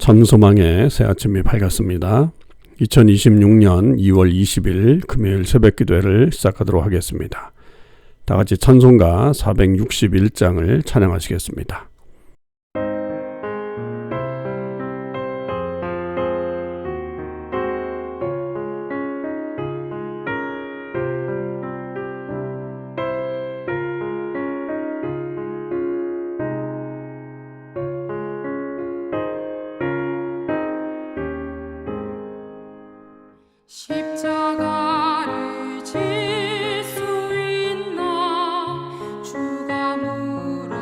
전소망의 새 아침이 밝았습니다. 2026년 2월 20일 금요일 새벽 기도회를 시작하도록 하겠습니다. 다 같이 찬송가 461장을 찬양하시겠습니다. 십자가를 질 수 있나 주가 물어보시네.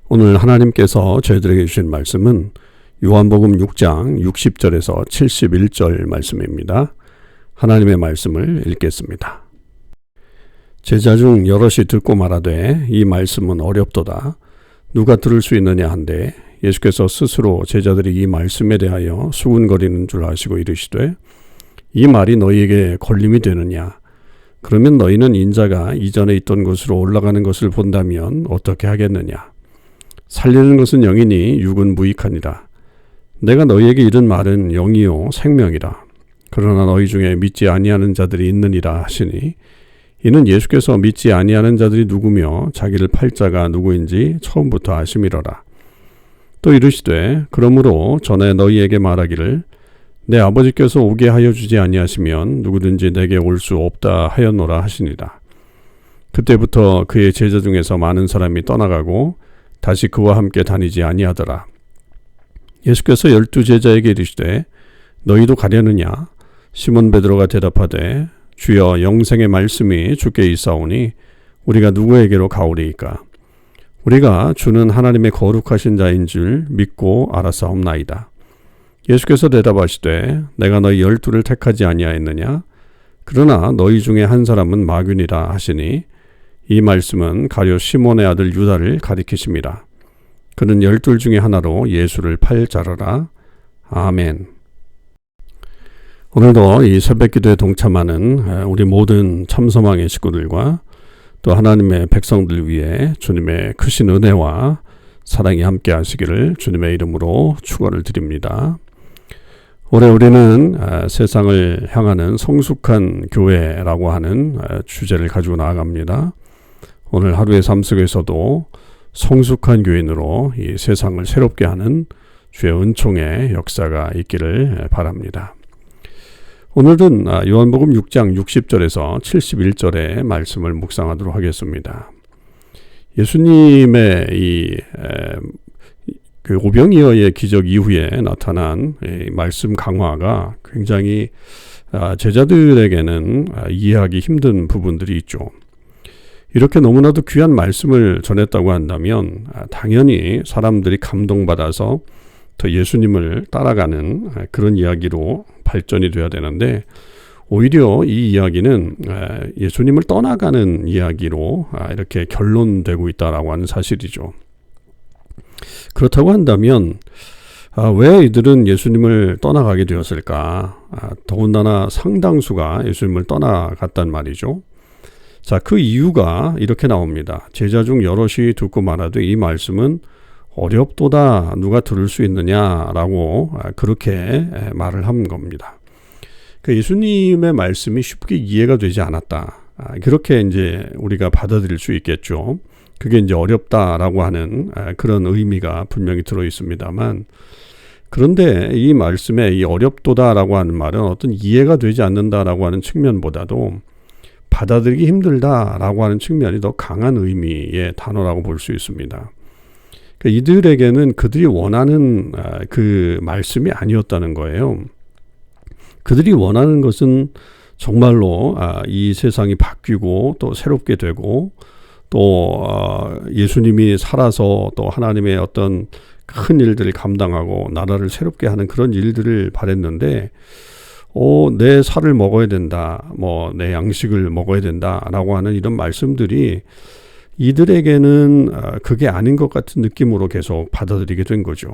오늘 하나님께서 저희들에게 주신 말씀은 요한복음 6장 60절에서 71절 말씀입니다. 하나님의 말씀을 읽겠습니다. 제자 중 여럿이 듣고 말하되 이 말씀은 어렵도다. 누가 들을 수 있느냐 한데 예수께서 스스로 제자들이 이 말씀에 대하여 수군거리는 줄 아시고 이르시되 이 말이 너희에게 걸림이 되느냐? 그러면 너희는 인자가 이전에 있던 곳으로 올라가는 것을 본다면 어떻게 하겠느냐? 살리는 것은 영이니 육은 무익하니라. 내가 너희에게 이른 말은 영이요 생명이라. 그러나 너희 중에 믿지 아니하는 자들이 있느니라 하시니 이는 예수께서 믿지 아니하는 자들이 누구며 자기를 팔 자가 누구인지 처음부터 아심이로라. 또 이르시되 그러므로 전에 너희에게 말하기를 내 아버지께서 오게 하여 주지 아니하시면 누구든지 내게 올 수 없다 하였노라 하시니라. 그때부터 그의 제자 중에서 많은 사람이 떠나가고 다시 그와 함께 다니지 아니하더라. 예수께서 12 제자에게 이르시되 너희도 가려느냐? 시몬 베드로가 대답하되 주여 영생의 말씀이 주께 있사오니 우리가 누구에게로 가오리이까? 우리가 주는 하나님의 거룩하신 자인 줄 믿고 알았사옵나이다. 예수께서 대답하시되 내가 너희 12를 택하지 아니하였느냐? 그러나 너희 중에 한 사람은 마귀니라 하시니 이 말씀은 가룟 시몬의 아들 유다를 가리키심이라. 그는 12 중에 하나로 예수를 팔 자라라. 아멘. 오늘도 이 새벽기도에 동참하는 우리 모든 참소망의 식구들과 또 하나님의 백성들 위해 주님의 크신 은혜와 사랑이 함께 하시기를 주님의 이름으로 축원을 드립니다. 올해 우리는 세상을 향하는 성숙한 교회라고 하는 주제를 가지고 나아갑니다. 오늘 하루의 삶 속에서도 성숙한 교인으로 이 세상을 새롭게 하는 주의 은총의 역사가 있기를 바랍니다. 오늘은 요한복음 6장 60절에서 71절의 말씀을 묵상하도록 하겠습니다. 예수님의 그 오병이어의 기적 이후에 나타난 말씀 강화가 굉장히 제자들에게는 이해하기 힘든 부분들이 있죠. 이렇게 너무나도 귀한 말씀을 전했다고 한다면 당연히 사람들이 감동받아서 더 예수님을 따라가는 그런 이야기로 발전이 돼야 되는데 오히려 이 이야기는 예수님을 떠나가는 이야기로 이렇게 결론되고 있다라고 하는 사실이죠. 그렇다고 한다면 왜 이들은 예수님을 떠나가게 되었을까? 더군다나 상당수가 예수님을 떠나갔단 말이죠. 자, 그 이유가 이렇게 나옵니다. 제자 중 여럿이 듣고 말하되 이 말씀은 어렵도다 누가 들을 수 있느냐라고 그렇게 말을 한 겁니다. 그 예수님의 말씀이 쉽게 이해가 되지 않았다. 그렇게 이제 우리가 받아들일 수 있겠죠. 그게 이제 어렵다라고 하는 그런 의미가 분명히 들어 있습니다만 그런데 이 말씀에 이 어렵도다라고 하는 말은 어떤 이해가 되지 않는다라고 하는 측면보다도 받아들이기 힘들다라고 하는 측면이 더 강한 의미의 단어라고 볼 수 있습니다. 그러니까 이들에게는 그들이 원하는 그 말씀이 아니었다는 거예요. 그들이 원하는 것은 정말로 이 세상이 바뀌고 또 새롭게 되고 또 예수님이 살아서 또 하나님의 어떤 큰 일들을 감당하고 나라를 새롭게 하는 그런 일들을 바랬는데 내 살을 먹어야 된다, 내 양식을 먹어야 된다라고 하는 이런 말씀들이 이들에게는 그게 아닌 것 같은 느낌으로 계속 받아들이게 된 거죠.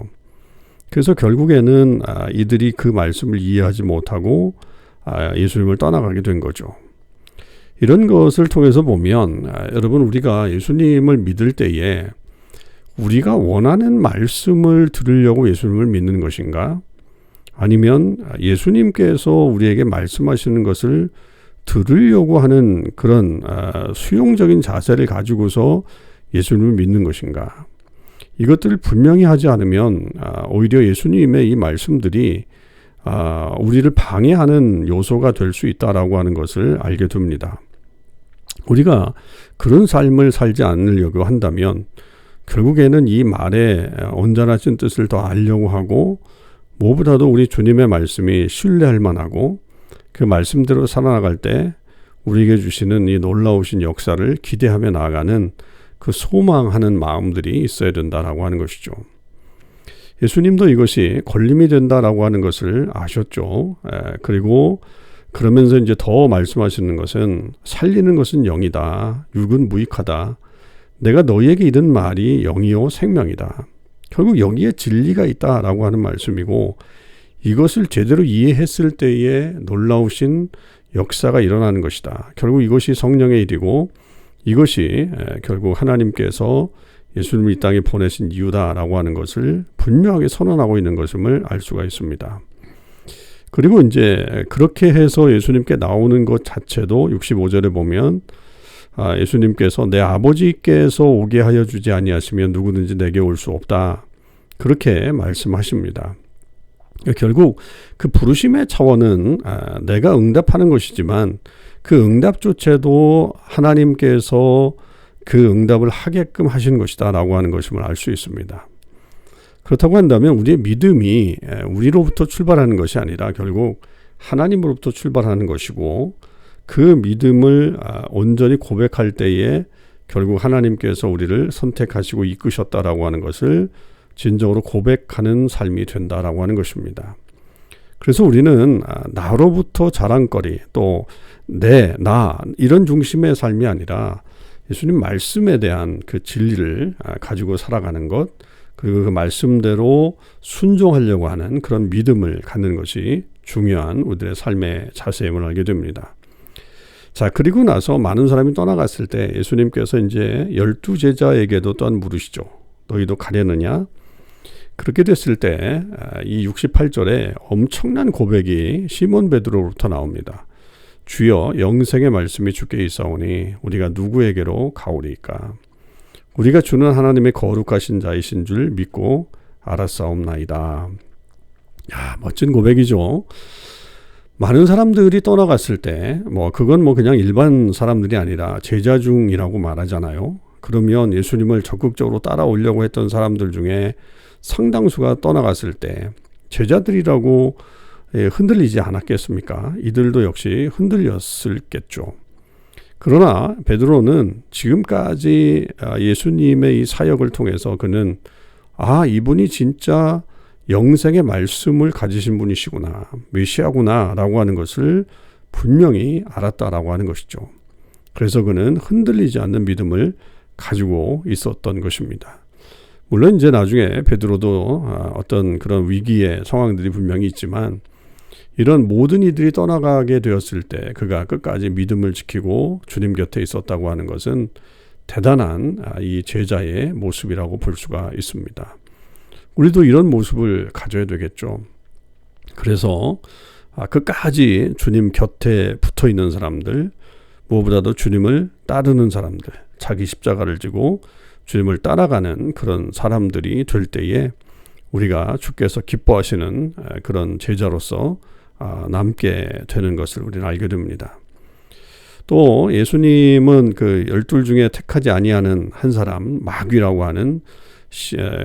그래서 결국에는 이들이 그 말씀을 이해하지 못하고 예수님을 떠나가게 된 거죠. 이런 것을 통해서 보면 여러분 우리가 예수님을 믿을 때에 우리가 원하는 말씀을 들으려고 예수님을 믿는 것인가? 아니면 예수님께서 우리에게 말씀하시는 것을 들으려고 하는 그런 수용적인 자세를 가지고서 예수님을 믿는 것인가? 이것들을 분명히 하지 않으면 오히려 예수님의 이 말씀들이 우리를 방해하는 요소가 될 수 있다라고 하는 것을 알게 됩니다. 우리가 그런 삶을 살지 않으려고 한다면 결국에는 이 말의 온전하신 뜻을 더 알려고 하고 무엇보다도 우리 주님의 말씀이 신뢰할 만하고 그 말씀대로 살아나갈 때 우리에게 주시는 이 놀라우신 역사를 기대하며 나아가는 그 소망하는 마음들이 있어야 된다라고 하는 것이죠. 예수님도 이것이 걸림이 된다라고 하는 것을 아셨죠. 그리고 그러면서 이제 더 말씀하시는 것은 살리는 것은 영이다. 육은 무익하다. 내가 너희에게 이른 말이 영이요 생명이다. 결국 여기에 진리가 있다라고 하는 말씀이고 이것을 제대로 이해했을 때에 놀라우신 역사가 일어나는 것이다. 결국 이것이 성령의 일이고 이것이 결국 하나님께서 예수님을 이 땅에 보내신 이유다라고 하는 것을 분명하게 선언하고 있는 것임을 알 수가 있습니다. 그리고 이제 그렇게 해서 예수님께 나오는 것 자체도 65절에 보면 예수님께서 내 아버지께서 오게 하여 주지 아니하시면 누구든지 내게 올 수 없다. 그렇게 말씀하십니다. 결국 그 부르심의 차원은 내가 응답하는 것이지만 그 응답조차도 하나님께서 그 응답을 하게끔 하신 것이다 라고 하는 것임을 알 수 있습니다. 그렇다고 한다면 우리의 믿음이 우리로부터 출발하는 것이 아니라 결국 하나님으로부터 출발하는 것이고 그 믿음을 온전히 고백할 때에 결국 하나님께서 우리를 선택하시고 이끄셨다라고 하는 것을 진정으로 고백하는 삶이 된다라고 하는 것입니다. 그래서 우리는 나로부터 자랑거리 또 나 이런 중심의 삶이 아니라 예수님 말씀에 대한 그 진리를 가지고 살아가는 것 그리고 그 말씀대로 순종하려고 하는 그런 믿음을 갖는 것이 중요한 우리들의 삶의 자세임을 알게 됩니다. 자, 그리고 나서 많은 사람이 떠나갔을 때 예수님께서 이제 12제자에게도 또한 물으시죠. 너희도 가려느냐? 그렇게 됐을 때 이 68절에 엄청난 고백이 시몬 베드로로부터 나옵니다. 주여 영생의 말씀이 주께 있사오니 우리가 누구에게로 가오리이까? 우리가 주는 하나님의 거룩하신 자이신 줄 믿고 알았사옵나이다. 야, 멋진 고백이죠. 많은 사람들이 떠나갔을 때 그건 그냥 일반 사람들이 아니라 제자 중이라고 말하잖아요. 그러면 예수님을 적극적으로 따라오려고 했던 사람들 중에 상당수가 떠나갔을 때 제자들이라고 흔들리지 않았겠습니까? 이들도 역시 흔들렸을겠죠. 그러나 베드로는 지금까지 예수님의 이 사역을 통해서 그는 이분이 진짜 영생의 말씀을 가지신 분이시구나, 메시아구나 라고 하는 것을 분명히 알았다라고 하는 것이죠. 그래서 그는 흔들리지 않는 믿음을 가지고 있었던 것입니다. 물론 이제 나중에 베드로도 어떤 그런 위기의 상황들이 분명히 있지만 이런 모든 이들이 떠나가게 되었을 때 그가 끝까지 믿음을 지키고 주님 곁에 있었다고 하는 것은 대단한 이 제자의 모습이라고 볼 수가 있습니다. 우리도 이런 모습을 가져야 되겠죠. 그래서 끝까지 주님 곁에 붙어 있는 사람들, 무엇보다도 주님을 따르는 사람들, 자기 십자가를 지고 주님을 따라가는 그런 사람들이 될 때에 우리가 주께서 기뻐하시는 그런 제자로서 남게 되는 것을 우리는 알게 됩니다. 또 예수님은 그 12 중에 택하지 아니하는 한 사람 마귀라고 하는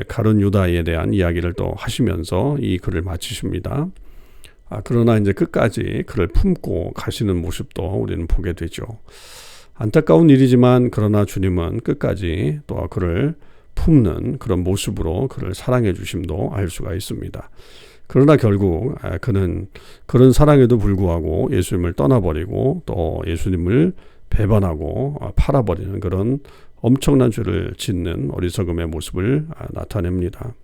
가룟 유다에 대한 이야기를 또 하시면서 이 글을 마치십니다. 그러나 이제 끝까지 그를 품고 가시는 모습도 우리는 보게 되죠. 안타까운 일이지만 그러나 주님은 끝까지 또 그를 품는 그런 모습으로 그를 사랑해 주심도 알 수가 있습니다. 그러나 결국 그는 그런 사랑에도 불구하고 예수님을 떠나버리고 또 예수님을 배반하고 팔아버리는 그런 엄청난 죄를 짓는 어리석음의 모습을 나타냅니다.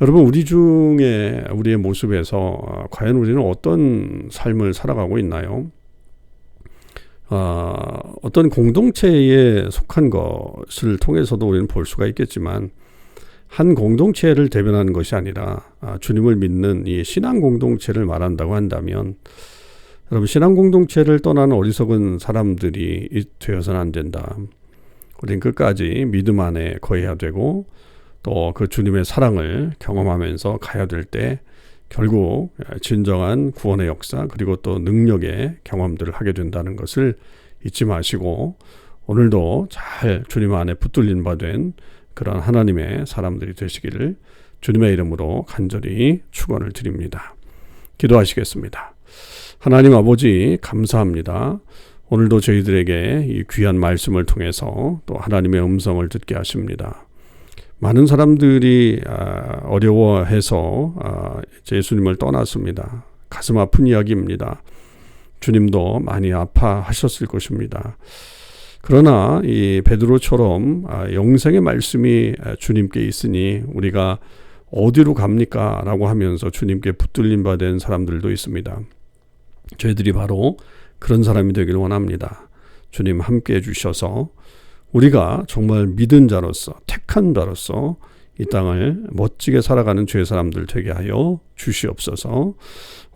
여러분, 우리 중에 우리의 모습에서 과연 우리는 어떤 삶을 살아가고 있나요? 어떤 공동체에 속한 것을 통해서도 우리는 볼 수가 있겠지만 한 공동체를 대변하는 것이 아니라 주님을 믿는 이 신앙 공동체를 말한다고 한다면 여러분, 신앙 공동체를 떠나는 어리석은 사람들이 되어서는 안 된다. 우리는 끝까지 믿음 안에 거해야 되고 또 그 주님의 사랑을 경험하면서 가야 될 때 결국 진정한 구원의 역사 그리고 또 능력의 경험들을 하게 된다는 것을 잊지 마시고 오늘도 잘 주님 안에 붙들린 바 된 그런 하나님의 사람들이 되시기를 주님의 이름으로 간절히 축원을 드립니다. 기도하시겠습니다. 하나님 아버지 감사합니다. 오늘도 저희들에게 이 귀한 말씀을 통해서 또 하나님의 음성을 듣게 하십니다. 많은 사람들이 어려워해서 예수님을 떠났습니다. 가슴 아픈 이야기입니다. 주님도 많이 아파하셨을 것입니다. 그러나 이 베드로처럼 영생의 말씀이 주님께 있으니 우리가 어디로 갑니까? 라고 하면서 주님께 붙들림 받은 사람들도 있습니다. 저희들이 바로 그런 사람이 되길 원합니다. 주님 함께 해주셔서 우리가 정말 믿은 자로서, 택한 자로서 이 땅을 멋지게 살아가는 주의 사람들 되게 하여 주시옵소서.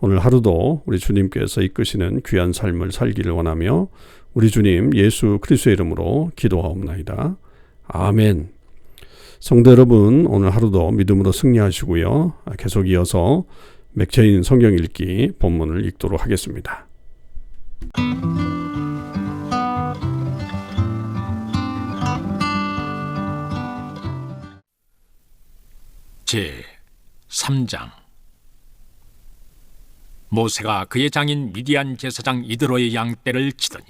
오늘 하루도 우리 주님께서 이끄시는 귀한 삶을 살기를 원하며 우리 주님 예수 그리스도의 이름으로 기도하옵나이다. 아멘. 성도 여러분, 오늘 하루도 믿음으로 승리하시고요. 계속 이어서 맥체인 성경 읽기 본문을 읽도록 하겠습니다. 제 3장. 모세가 그의 장인 미디안 제사장 이드로의 양 떼를 치더니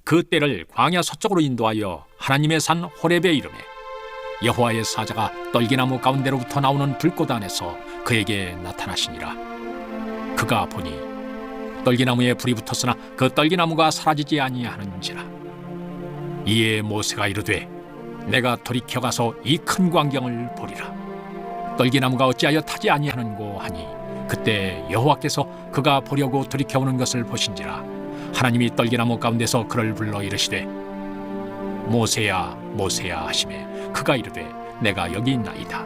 그 떼를 광야 서쪽으로 인도하여 하나님의 산 호렙에 이르매 여호와의 사자가 떨기나무 가운데로부터 나오는 불꽃 안에서 그에게 나타나시니라. 그가 보니 떨기나무에 불이 붙었으나 그 떨기나무가 사라지지 아니하는지라. 이에 모세가 이르되 내가 돌이켜 가서 이 큰 광경을 보리라. 떨기나무가 어찌하여 타지 아니하는고 하니 그때 여호와께서 그가 보려고 돌이켜오는 것을 보신지라. 하나님이 떨기나무 가운데서 그를 불러 이르시되 모세야 모세야 하시매 그가 이르되 내가 여기 있나이다.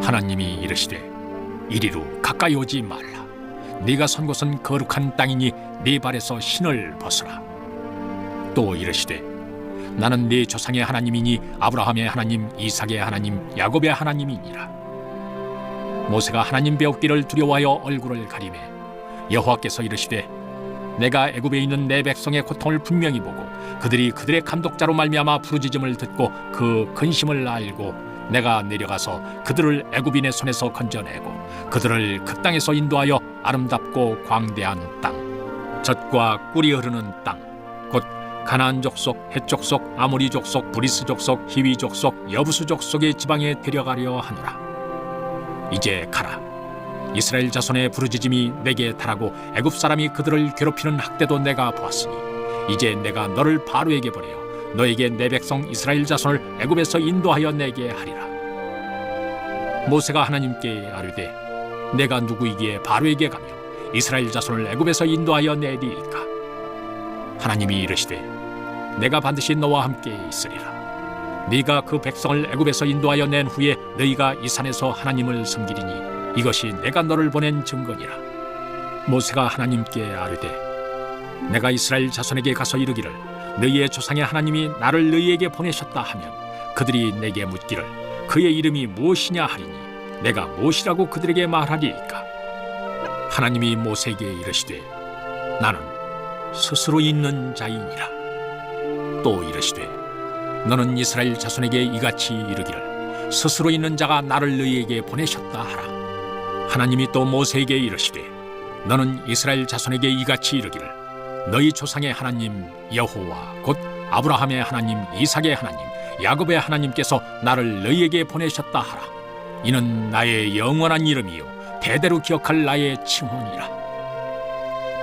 하나님이 이르시되 이리로 가까이 오지 말라. 네가 선 곳은 거룩한 땅이니 네 발에서 신을 벗으라. 또 이르시되 나는 네 조상의 하나님이니 아브라함의 하나님, 이삭의 하나님, 야곱의 하나님이니라. 모세가 하나님 배우기를 두려워하여 얼굴을 가리매 여호와께서 이르시되 내가 애굽에 있는 내 백성의 고통을 분명히 보고 그들이 그들의 감독자로 말미암아 부르짖음을 듣고 그 근심을 알고 내가 내려가서 그들을 애굽인의 손에서 건져내고 그들을 그 땅에서 인도하여 아름답고 광대한 땅, 젖과 꿀이 흐르는 땅, 곧 가나안 족속, 헷 족속, 아모리 족속, 브리스 족속, 히위 족속, 여부수 족속의 지방에 데려가려 하노라. 이제 가라. 이스라엘 자손의 부르짖음이 내게 달하고 애굽 사람이 그들을 괴롭히는 학대도 내가 보았으니 이제 내가 너를 바로에게 보내어 너에게 내 백성 이스라엘 자손을 애굽에서 인도하여 내게 하리라. 모세가 하나님께 아뢰되 내가 누구이기에 바로에게 가며 이스라엘 자손을 애굽에서 인도하여 내리일까? 하나님이 이르시되 내가 반드시 너와 함께 있으리라. 네가 그 백성을 애굽에서 인도하여 낸 후에 너희가 이 산에서 하나님을 섬기리니 이것이 내가 너를 보낸 증거니라. 모세가 하나님께 아뢰되 내가 이스라엘 자손에게 가서 이르기를 너희의 조상의 하나님이 나를 너희에게 보내셨다 하면 그들이 내게 묻기를 그의 이름이 무엇이냐 하리니 내가 무엇이라고 그들에게 말하리이까? 하나님이 모세에게 이르시되 나는 스스로 있는 자이니라. 또 이르시되 너는 이스라엘 자손에게 이같이 이르기를 스스로 있는 자가 나를 너희에게 보내셨다 하라. 하나님이 또 모세에게 이르시되 너는 이스라엘 자손에게 이같이 이르기를 너희 조상의 하나님 여호와 곧 아브라함의 하나님, 이삭의 하나님, 야곱의 하나님께서 나를 너희에게 보내셨다 하라. 이는 나의 영원한 이름이요 대대로 기억할 나의 칭호니라.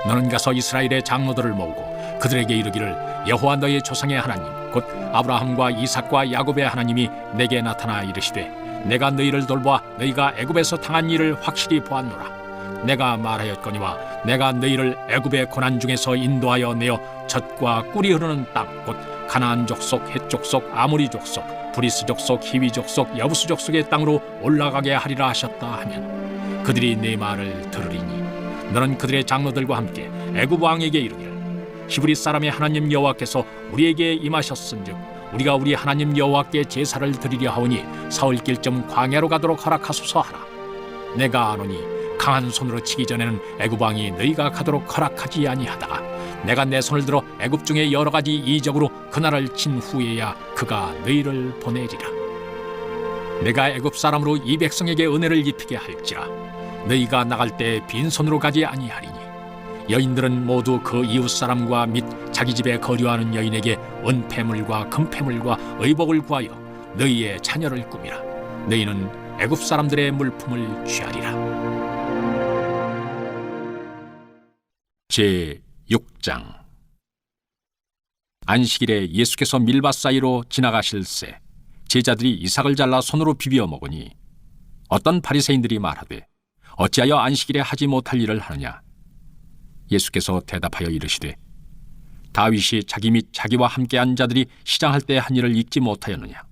너는 가서 이스라엘의 장로들을 모으고 그들에게 이르기를 여호와 너희 조상의 하나님 곧 아브라함과 이삭과 야곱의 하나님이 내게 나타나 이르시되 내가 너희를 돌보아 너희가 애굽에서 당한 일을 확실히 보았노라. 내가 말하였거니와 내가 너희를 애굽의 고난 중에서 인도하여 내어 젖과 꿀이 흐르는 땅 곧 가나안 족속, 헷 족속, 아모리 족속, 브리스 족속, 히위 족속, 여부수 족속의 땅으로 올라가게 하리라 하셨다 하면 그들이 내 말을 들으리니 너는 그들의 장로들과 함께 애굽 왕에게 이르기를 히브리 사람의 하나님 여호와께서 우리에게 임하셨은즉 우리가 우리 하나님 여호와께 제사를 드리려 하오니 사흘 길쯤 광야로 가도록 허락하소서 하라. 내가 아노니 강한 손으로 치기 전에는 애굽 왕이 너희가 가도록 허락하지 아니하다가 내가 내 손을 들어 애굽 중에 여러 가지 이적으로 그 나라를 친 후에야 그가 너희를 보내리라. 내가 애굽 사람으로 이 백성에게 은혜를 입히게 할지라 너희가 나갈 때 빈손으로 가지 아니하리니 여인들은 모두 그 이웃 사람과 및 자기 집에 거류하는 여인에게 은폐물과 금폐물과 의복을 구하여 너희의 자녀를 꾸미라. 너희는 애굽 사람들의 물품을 취하리라. 제6장. 안식일에 예수께서 밀밭 사이로 지나가실새 제자들이 이삭을 잘라 손으로 비벼 먹으니 어떤 바리새인들이 말하되 어찌하여 안식일에 하지 못할 일을 하느냐. 예수께서 대답하여 이르시되 다윗이 자기 및 자기와 함께한 자들이 시장할 때 한 일을 잊지 못하였느냐.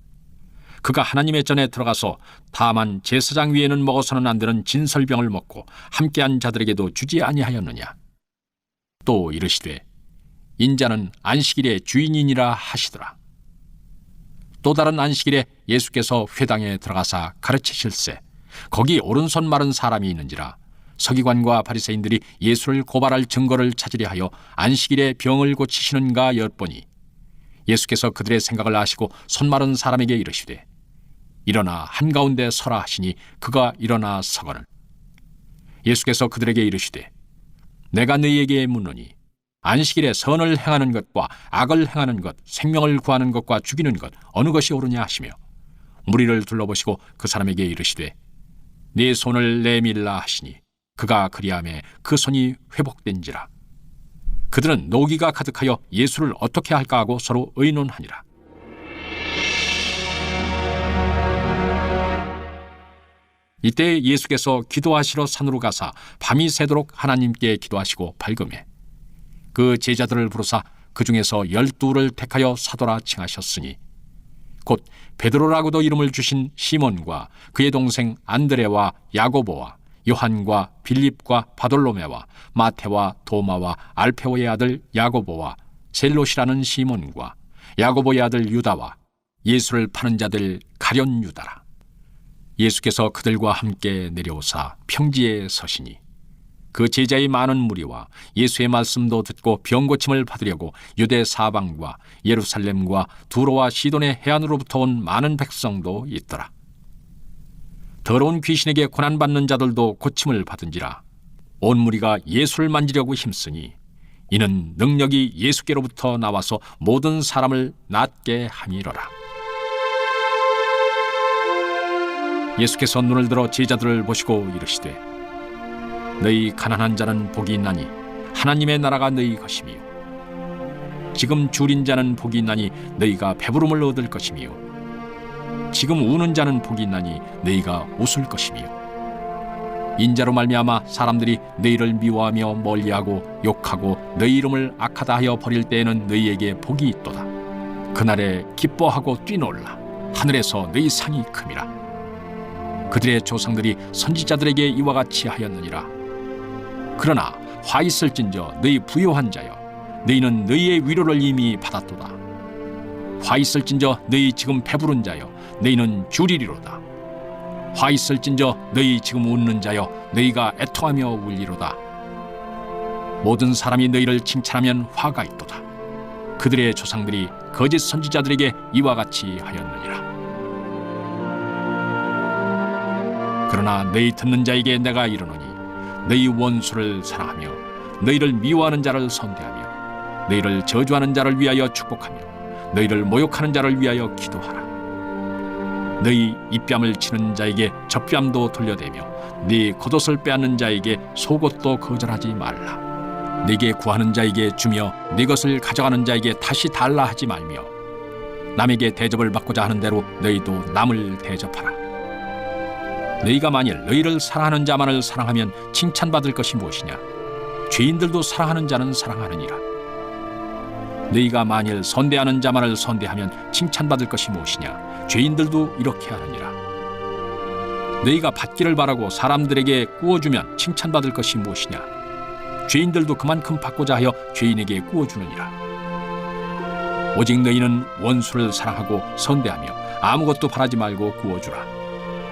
그가 하나님의 전에 들어가서 다만 제사장 위에는 먹어서는 안 되는 진설병을 먹고 함께한 자들에게도 주지 아니하였느냐. 또 이르시되 인자는 안식일의 주인이니라 하시더라. 또 다른 안식일에 예수께서 회당에 들어가사 가르치실새 거기 오른손 마른 사람이 있는지라. 서기관과 바리새인들이 예수를 고발할 증거를 찾으려 하여 안식일에 병을 고치시는가 엿보니 예수께서 그들의 생각을 아시고 손 마른 사람에게 이르시되 일어나 한가운데 서라 하시니 그가 일어나 서거늘. 예수께서 그들에게 이르시되 내가 너희에게 묻노니 안식일에 선을 행하는 것과 악을 행하는 것, 생명을 구하는 것과 죽이는 것 어느 것이 옳으냐 하시며 무리를 둘러보시고 그 사람에게 이르시되 네 손을 내밀라 하시니 그가 그리하매 그 손이 회복된지라. 그들은 노기가 가득하여 예수를 어떻게 할까 하고 서로 의논하니라. 이때 예수께서 기도하시러 산으로 가사 밤이 새도록 하나님께 기도하시고 밝음에 그 제자들을 부르사 그 중에서 12를 택하여 사도라 칭하셨으니 곧 베드로라고도 이름을 주신 시몬과 그의 동생 안드레와 야고보와 요한과 빌립과 바돌로메와 마테와 도마와 알페오의 아들 야고보와 셀롯이라는 시몬과 야고보의 아들 유다와 예수를 파는 자들 가룟 유다라. 예수께서 그들과 함께 내려오사 평지에 서시니 그 제자의 많은 무리와 예수의 말씀도 듣고 병고침을 받으려고 유대 사방과 예루살렘과 두로와 시돈의 해안으로부터 온 많은 백성도 있더라. 더러운 귀신에게 고난받는 자들도 고침을 받은지라. 온 무리가 예수를 만지려고 힘쓰니 이는 능력이 예수께로부터 나와서 모든 사람을 낫게 함이로라. 예수께서 눈을 들어 제자들을 보시고 이르시되 너희 가난한 자는 복이 있나니 하나님의 나라가 너희 것이며 지금 줄인 자는 복이 있나니 너희가 배부름을 얻을 것이며 지금 우는 자는 복이 있나니 너희가 웃을 것이며 인자로 말미암아 사람들이 너희를 미워하며 멀리하고 욕하고 너희 이름을 악하다 하여 버릴 때에는 너희에게 복이 있도다. 그날에 기뻐하고 뛰놀라. 하늘에서 너희 상이 큼이라. 그들의 조상들이 선지자들에게 이와 같이 하였느니라. 그러나 화 있을진저 너희 부요한 자여 너희는 너희의 위로를 이미 받았도다. 화 있을진저 너희 지금 배부른 자여 너희는 줄이리로다. 화 있을진저 너희 지금 웃는 자여 너희가 애통하며 울리로다. 모든 사람이 너희를 칭찬하면 화가 있도다. 그들의 조상들이 거짓 선지자들에게 이와 같이 하였느니라. 그러나 너희 듣는 자에게 내가 이르노니 너희 원수를 사랑하며 너희를 미워하는 자를 선대하며 너희를 저주하는 자를 위하여 축복하며 너희를 모욕하는 자를 위하여 기도하라. 너희 입뺨을 치는 자에게 젖뺨도 돌려대며 네 겉옷을 빼앗는 자에게 속옷도 거절하지 말라. 네게 구하는 자에게 주며 네 것을 가져가는 자에게 다시 달라 하지 말며 남에게 대접을 받고자 하는 대로 너희도 남을 대접하라. 너희가 만일 너희를 사랑하는 자만을 사랑하면 칭찬받을 것이 무엇이냐? 죄인들도 사랑하는 자는 사랑하느니라. 너희가 만일 선대하는 자만을 선대하면 칭찬받을 것이 무엇이냐? 죄인들도 이렇게 하느니라. 너희가 받기를 바라고 사람들에게 구워주면 칭찬받을 것이 무엇이냐? 죄인들도 그만큼 받고자 하여 죄인에게 구워주느니라. 오직 너희는 원수를 사랑하고 선대하며 아무것도 바라지 말고 구워주라.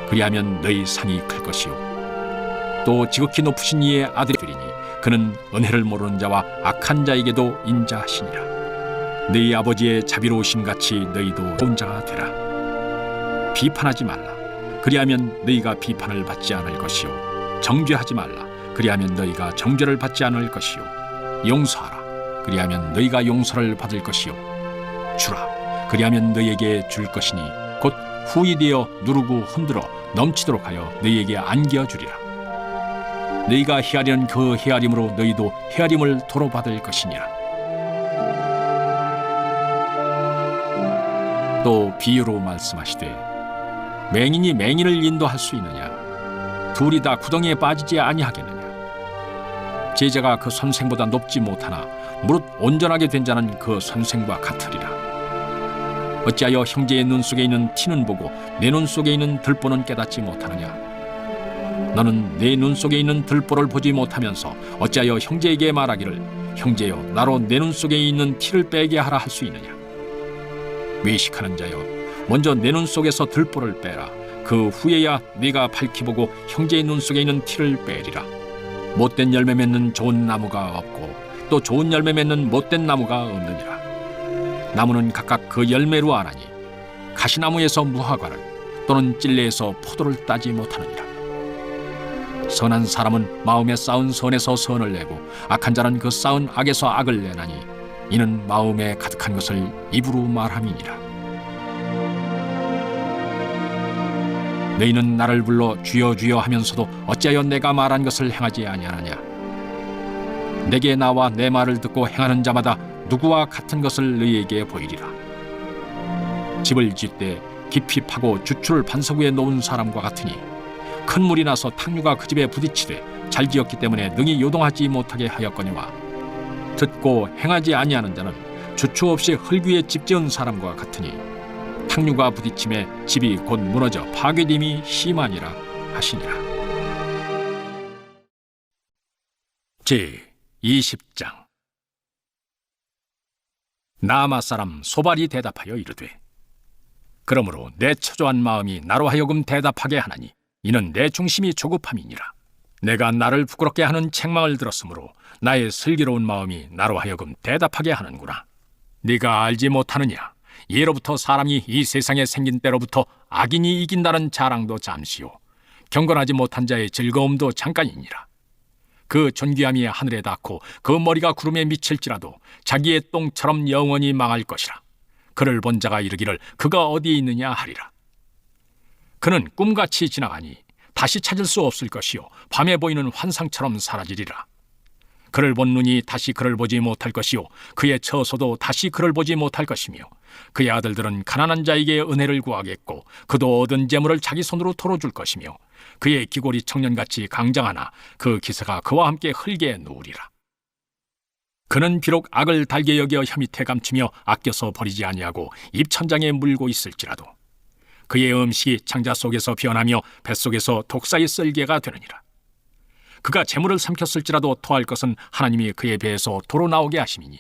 그리하면 너희 상이 클 것이요 또 지극히 높으신 이의 아들이니 그는 은혜를 모르는 자와 악한 자에게도 인자하시니라. 너희 아버지의 자비로우심 같이 너희도 좋은 자가 되라. 비판하지 말라. 그리하면 너희가 비판을 받지 않을 것이요 정죄하지 말라. 그리하면 너희가 정죄를 받지 않을 것이요 용서하라 그리하면 너희가 용서를 받을 것이요 주라 그리하면 너희에게 줄 것이니 곧 후이 되어 누르고 흔들어 넘치도록 하여 너희에게 안겨주리라. 너희가 헤아리는 그 헤아림으로 너희도 헤아림을 도로 받을 것이니라. 또 비유로 말씀하시되 맹인이 맹인을 인도할 수 있느냐? 둘이 다 구덩이에 빠지지 아니하겠느냐? 제자가 그 선생보다 높지 못하나 무릇 온전하게 된 자는 그 선생과 같으리라. 어찌하여 형제의 눈 속에 있는 티는 보고 내 눈 속에 있는 들보는 깨닫지 못하느냐? 너는 내 눈 속에 있는 들보를 보지 못하면서 어찌하여 형제에게 말하기를 형제여 나로 내 눈 속에 있는 티를 빼게 하라 할 수 있느냐? 외식하는 자여 먼저 내 눈 속에서 들보를 빼라. 그 후에야 네가 밝히 보고 형제의 눈 속에 있는 티를 빼리라. 못된 열매 맺는 좋은 나무가 없고 또 좋은 열매 맺는 못된 나무가 없느니라. 나무는 각각 그 열매로 아나니 가시나무에서 무화과를 또는 찔레에서 포도를 따지 못하느니라. 선한 사람은 마음에 쌓은 선에서 선을 내고 악한 자는 그 쌓은 악에서 악을 내나니 이는 마음에 가득한 것을 입으로 말함이니라. 너희는 나를 불러 주여 주여 하면서도 어찌하여 내가 말한 것을 행하지 아니하느냐? 내게 나와 내 말을 듣고 행하는 자마다 누구와 같은 것을 너희에게 보이리라. 집을 짓되 깊이 파고 주추를 반석 위에 놓은 사람과 같으니 큰 물이 나서 탕류가 그 집에 부딪히되 잘 지었기 때문에 능히 요동하지 못하게 하였거니와 듣고 행하지 아니하는 자는 주추 없이 흙 위에 집 지은 사람과 같으니 탕류가 부딪힘에 집이 곧 무너져 파괴됨이 심하니라 하시니라. 제20장. 나아마 사람 소발이 대답하여 이르되 그러므로 내 초조한 마음이 나로 하여금 대답하게 하나니 이는 내 중심이 조급함이니라. 내가 나를 부끄럽게 하는 책망을 들었으므로 나의 슬기로운 마음이 나로 하여금 대답하게 하는구나. 네가 알지 못하느냐? 예로부터 사람이 이 세상에 생긴 때로부터 악인이 이긴다는 자랑도 잠시요 경건하지 못한 자의 즐거움도 잠깐이니라. 그 존귀함이 하늘에 닿고 그 머리가 구름에 미칠지라도 자기의 똥처럼 영원히 망할 것이라. 그를 본 자가 이르기를 그가 어디에 있느냐 하리라. 그는 꿈같이 지나가니 다시 찾을 수 없을 것이요 밤에 보이는 환상처럼 사라지리라. 그를 본 눈이 다시 그를 보지 못할 것이요 그의 처소도 다시 그를 보지 못할 것이며 그의 아들들은 가난한 자에게 은혜를 구하겠고 그도 얻은 재물을 자기 손으로 털어줄 것이며 그의 기골이 청년같이 강장하나 그 기세가 그와 함께 흙에 누우리라. 그는 비록 악을 달게 여겨 혀 밑에 감추며 아껴서 버리지 아니하고 입천장에 물고 있을지라도 그의 음식이 창자 속에서 변하며 뱃속에서 독사의 쓸개가 되느니라. 그가 재물을 삼켰을지라도 토할 것은 하나님이 그의 배에서 도로 나오게 하심이니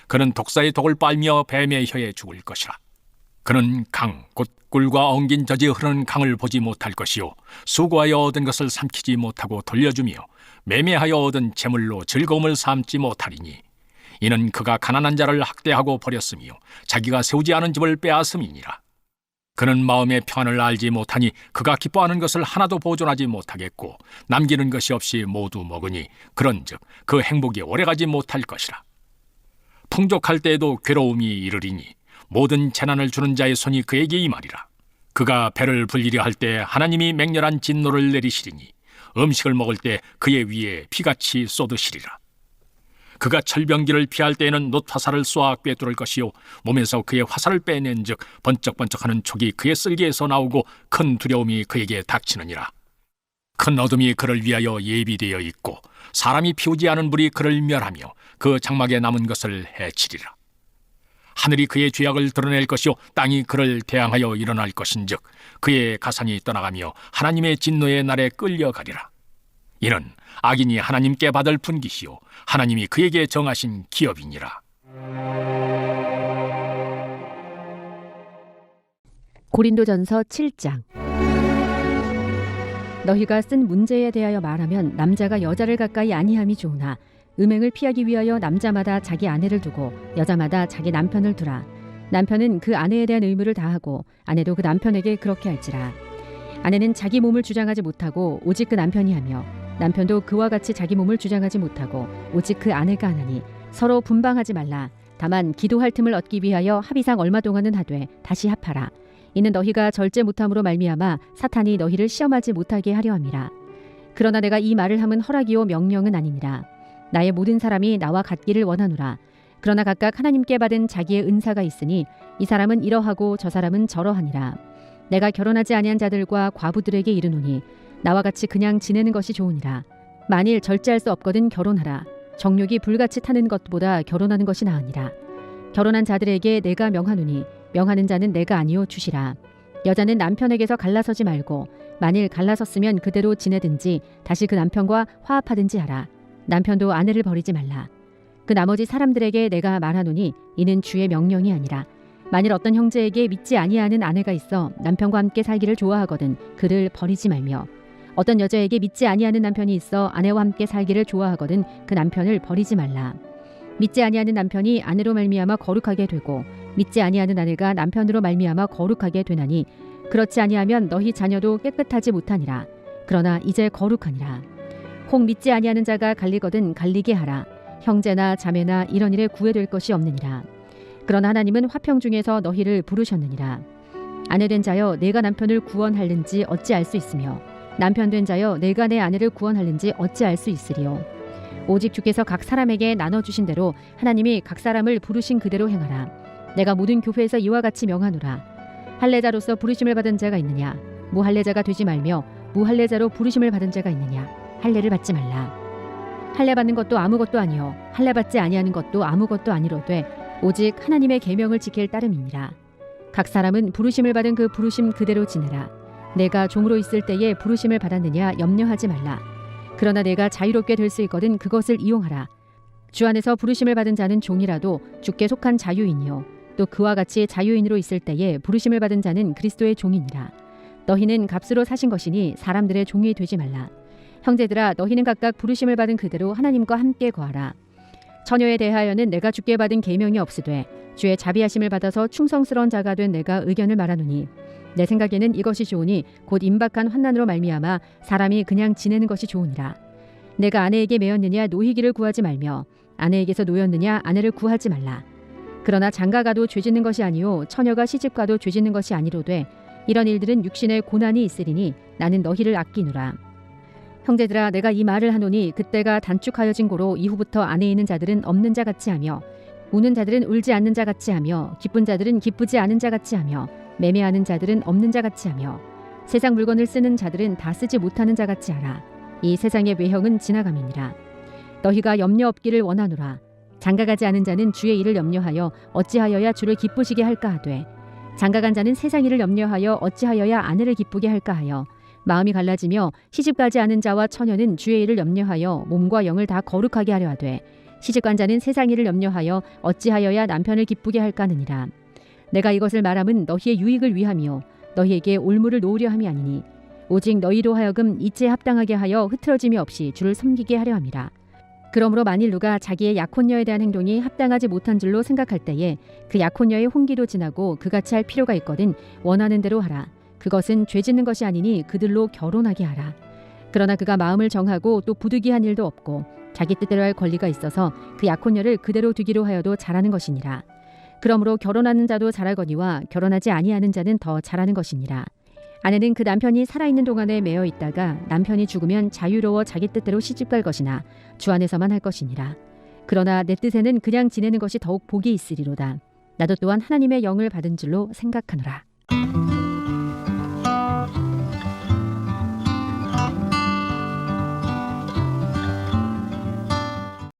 그는 독사의 독을 빨며 뱀의 혀에 죽을 것이라. 그는 강, 곧 꿀과 엉긴 젖이 흐르는 강을 보지 못할 것이요 수고하여 얻은 것을 삼키지 못하고 돌려주며 매매하여 얻은 재물로 즐거움을 삼지 못하리니 이는 그가 가난한 자를 학대하고 버렸으며 자기가 세우지 않은 집을 빼앗음이니라. 그는 마음의 평안을 알지 못하니 그가 기뻐하는 것을 하나도 보존하지 못하겠고 남기는 것이 없이 모두 먹으니 그런즉 그 행복이 오래가지 못할 것이라. 풍족할 때에도 괴로움이 이르리니 모든 재난을 주는 자의 손이 그에게 임하리라. 그가 배를 불리려 할 때 하나님이 맹렬한 진노를 내리시리니 음식을 먹을 때 그의 위에 피같이 쏟으시리라. 그가 철병기를 피할 때에는 놋화살을 쏘아 꿰뚫을 것이요 몸에서 그의 화살을 빼낸 즉 번쩍번쩍하는 촉이 그의 쓸개에서 나오고 큰 두려움이 그에게 닥치느니라. 큰 어둠이 그를 위하여 예비되어 있고 사람이 피우지 않은 불이 그를 멸하며 그 장막에 남은 것을 해치리라. 하늘이 그의 죄악을 드러낼 것이요 땅이 그를 대항하여 일어날 것인즉 그의 가산이 떠나가며 하나님의 진노의 날에 끌려가리라. 이는 악인이 하나님께 받을 분깃이요 하나님이 그에게 정하신 기업이니라. 고린도전서 7장. 너희가 쓴 문제에 대하여 말하면 남자가 여자를 가까이 아니함이 좋으나 음행을 피하기 위하여 남자마다 자기 아내를 두고 여자마다 자기 남편을 두라. 남편은 그 아내에 대한 의무를 다하고 아내도 그 남편에게 그렇게 할지라. 아내는 자기 몸을 주장하지 못하고 오직 그 남편이 하며 남편도 그와 같이 자기 몸을 주장하지 못하고 오직 그 아내가 하나니 서로 분방하지 말라. 다만 기도할 틈을 얻기 위하여 합의상 얼마 동안은 하되 다시 합하라. 이는 너희가 절제 못함으로 말미암아 사탄이 너희를 시험하지 못하게 하려 함이라. 그러나 내가 이 말을 함은 허락이요 명령은 아니니라. 나의 모든 사람이 나와 같기를 원하노라. 그러나 각각 하나님께 받은 자기의 은사가 있으니 이 사람은 이러하고 저 사람은 저러하니라. 내가 결혼하지 아니한 자들과 과부들에게 이르노니 나와 같이 그냥 지내는 것이 좋으니라. 만일 절제할 수 없거든 결혼하라. 정욕이 불같이 타는 것보다 결혼하는 것이 나으니라. 결혼한 자들에게 내가 명하노니 명하는 자는 내가 아니요 주시라. 여자는 남편에게서 갈라서지 말고 만일 갈라섰으면 그대로 지내든지 다시 그 남편과 화합하든지 하라. 남편도 아내를 버리지 말라. 그 나머지 사람들에게 내가 말하노니 이는 주의 명령이 아니라 만일 어떤 형제에게 믿지 아니하는 아내가 있어 남편과 함께 살기를 좋아하거든 그를 버리지 말며 어떤 여자에게 믿지 아니하는 남편이 있어 아내와 함께 살기를 좋아하거든 그 남편을 버리지 말라. 믿지 아니하는 남편이 아내로 말미암아 거룩하게 되고 믿지 아니하는 아내가 남편으로 말미암아 거룩하게 되나니 그렇지 아니하면 너희 자녀도 깨끗하지 못하니라. 그러나 이제 거룩하니라. 혹 믿지 아니하는 자가 갈리거든 갈리게 하라. 형제나 자매나 이런 일에 구애될 것이 없느니라. 그러나 하나님은 화평 중에서 너희를 부르셨느니라. 아내된 자여 내가 남편을 구원할는지 어찌 알 수 있으며 남편된 자여 내가 내 아내를 구원할는지 어찌 알 수 있으리요. 오직 주께서 각 사람에게 나눠주신 대로 하나님이 각 사람을 부르신 그대로 행하라. 내가 모든 교회에서 이와 같이 명하노라. 할례자로서 부르심을 받은 자가 있느냐? 무할례자가 되지 말며 무할례자로 부르심을 받은 자가 있느냐? 할례를 받지 말라. 할례 받는 것도 아무것도 아니요 할례 받지 아니하는 것도 아무것도 아니로되 오직 하나님의 계명을 지킬 따름이니라. 각 사람은 부르심을 받은 그 부르심 그대로 지내라. 내가 종으로 있을 때에 부르심을 받았느냐 염려하지 말라. 그러나 내가 자유롭게 될 수 있거든 그것을 이용하라. 주 안에서 부르심을 받은 자는 종이라도 주께 속한 자유인이요 또 그와 같이 자유인으로 있을 때에 부르심을 받은 자는 그리스도의 종이니라. 너희는 값으로 사신 것이니 사람들의 종이 되지 말라. 형제들아 너희는 각각 부르심을 받은 그대로 하나님과 함께 거하라. 처녀에 대하여는 내가 주께 받은 계명이 없으되 주의 자비하심을 받아서 충성스러운 자가 된 내가 의견을 말하노니 내 생각에는 이것이 좋으니 곧 임박한 환난으로 말미암아 사람이 그냥 지내는 것이 좋으니라. 내가 아내에게 매였느냐 노이기를 구하지 말며 아내에게서 노였느냐 아내를 구하지 말라. 그러나 장가가도 죄짓는 것이 아니요 처녀가 시집가도 죄짓는 것이 아니로되 이런 일들은 육신의 고난이 있으리니 나는 너희를 아끼노라. 형제들아 내가 이 말을 하노니 그때가 단축하여진 고로 이후부터 안에 있는 자들은 없는 자 같이 하며 우는 자들은 울지 않는 자 같이 하며 기쁜 자들은 기쁘지 않은 자 같이 하며 매매하는 자들은 없는 자 같이 하며 세상 물건을 쓰는 자들은 다 쓰지 못하는 자 같이 하라. 이 세상의 외형은 지나감이니라. 너희가 염려 없기를 원하노라. 장가가지 않은 자는 주의 일을 염려하여 어찌하여야 주를 기쁘시게 할까 하되 장가간 자는 세상 일을 염려하여 어찌하여야 아내를 기쁘게 할까 하여 마음이 갈라지며 시집가지 않은 자와 처녀는 주의 일을 염려하여 몸과 영을 다 거룩하게 하려 하되 시집간 자는 세상 일을 염려하여 어찌하여야 남편을 기쁘게 할까 하느니라. 내가 이것을 말함은 너희의 유익을 위함이요 너희에게 올무를 놓으려 함이 아니니 오직 너희로 하여금 이치에 합당하게 하여 흐트러짐이 없이 주를 섬기게 하려 함이라. 그러므로 만일 누가 자기의 약혼녀에 대한 행동이 합당하지 못한 줄로 생각할 때에 그 약혼녀의 혼기도 지나고 그같이 할 필요가 있거든 원하는 대로 하라. 그것은 죄 짓는 것이 아니니 그들로 결혼하게 하라. 그러나 그가 마음을 정하고 또 부득이한 일도 없고 자기 뜻대로 할 권리가 있어서 그 약혼녀를 그대로 두기로 하여도 잘하는 것이니라. 그러므로 결혼하는 자도 잘하거니와 결혼하지 아니하는 자는 더 잘하는 것이니라. 아내는 그 남편이 살아있는 동안에 매여 있다가 남편이 죽으면 자유로워 자기 뜻대로 시집갈 것이나 주 안에서만 할 것이니라. 그러나 내 뜻에는 그냥 지내는 것이 더욱 복이 있으리로다. 나도 또한 하나님의 영을 받은 줄로 생각하노라.